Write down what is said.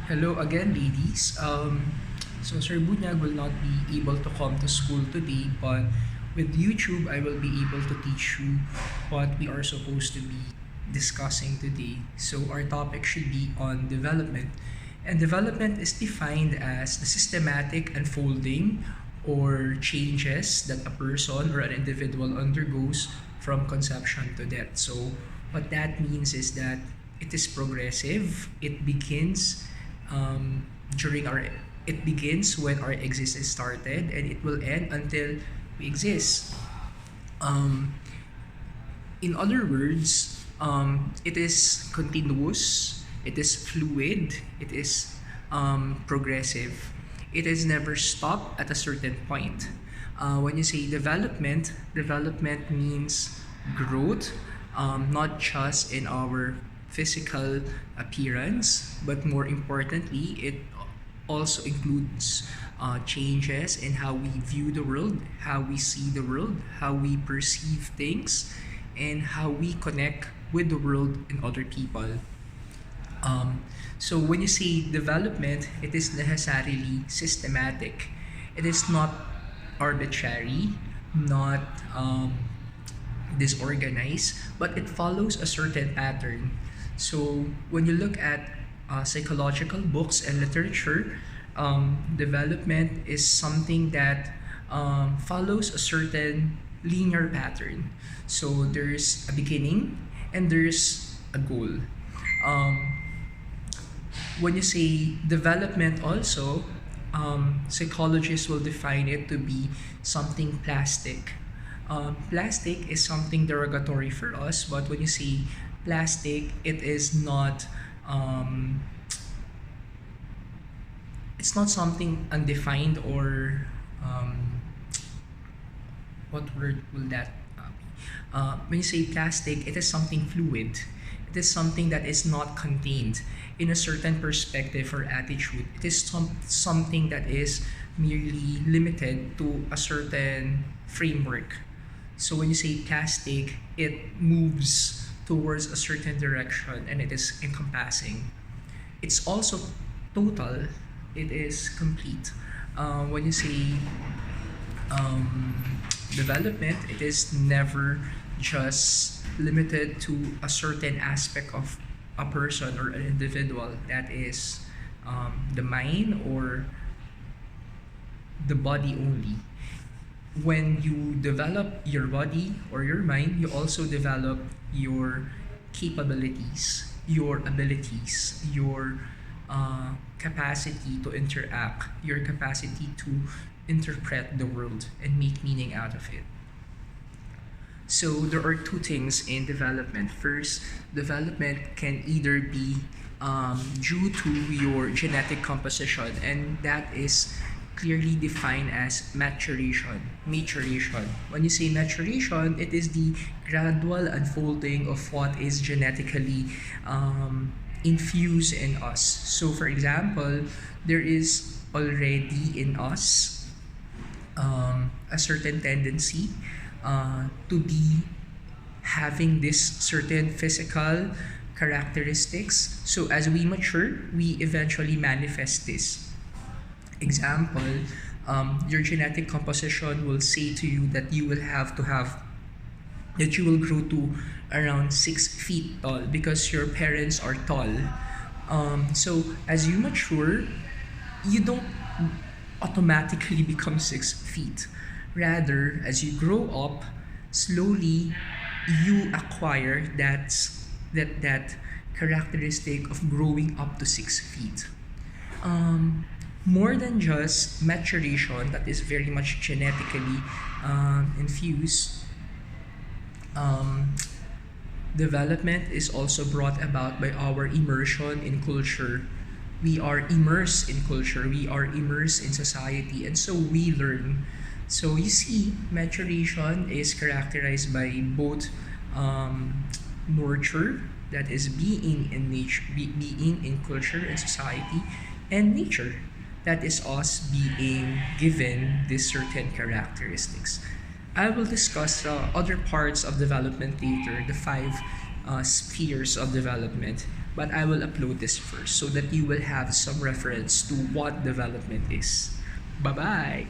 Hello again, ladies. Sir Bunyag will not be able to come to school today, but with YouTube, I will be able to teach you what we are supposed to be discussing today. So, our topic should be on development. And development is defined as the systematic unfolding or changes that a person or an individual undergoes from conception to death. So, what that means is that it is progressive, it begins during our it begins when our existence started and it will end until we exist. Um, in other words, it is continuous, it is fluid, it is progressive. It is never stopped at a certain point. When you say development, development means growth, not just in our physical appearance, but more importantly, it also includes changes in how we view the world, how we see the world, how we perceive things, and how we connect with the world and other people. So when you say development, it is necessarily systematic. It is not arbitrary, not disorganized, but it follows a certain pattern. So when you look at psychological books and literature, development is something that follows a certain linear pattern. So there's a beginning and there's a goal. Um, when you say development also, psychologists will define it to be something plastic. Plastic is something derogatory for us, but when you say plastic, um, it's not something undefined or what word will that be? When you say plastic, it is something fluid. It is something that is not contained in a certain perspective or attitude. It is something that is merely limited to a certain framework. So when you say plastic, it moves towards a certain direction and it is encompassing. It's also total, it is complete. When you say development, it is never just limited to a certain aspect of a person or an individual, that is the mind or the body only. When you develop your body or your mind, you also develop your capabilities, your abilities, your capacity to interact, your capacity to interpret the world and make meaning out of it. So there are two things in development. First, development can either be due to your genetic composition, and that is clearly defined as maturation. Maturation. When you say maturation, it is the gradual unfolding of what is genetically infused in us. So, for example, there is already in us a certain tendency to be having this certain physical characteristics. So as we mature, we eventually manifest this. Example, your genetic composition will say to you that you will grow to around 6 feet tall because your parents are tall. So as you mature, you don't automatically become 6 feet. Rather, as you grow up, slowly you acquire that characteristic of growing up to 6 feet. More than just maturation that is very much genetically infused, um, development is also brought about by our immersion in culture. We are immersed in culture, we are immersed in society, and so we learn. So you see, maturation is characterized by both nurture, that is being in nature, being in culture and society, and nature, that is us being given these certain characteristics. I will discuss other parts of development later, the five spheres of development. but I will upload this first so that you will have some reference to what development is. Bye bye.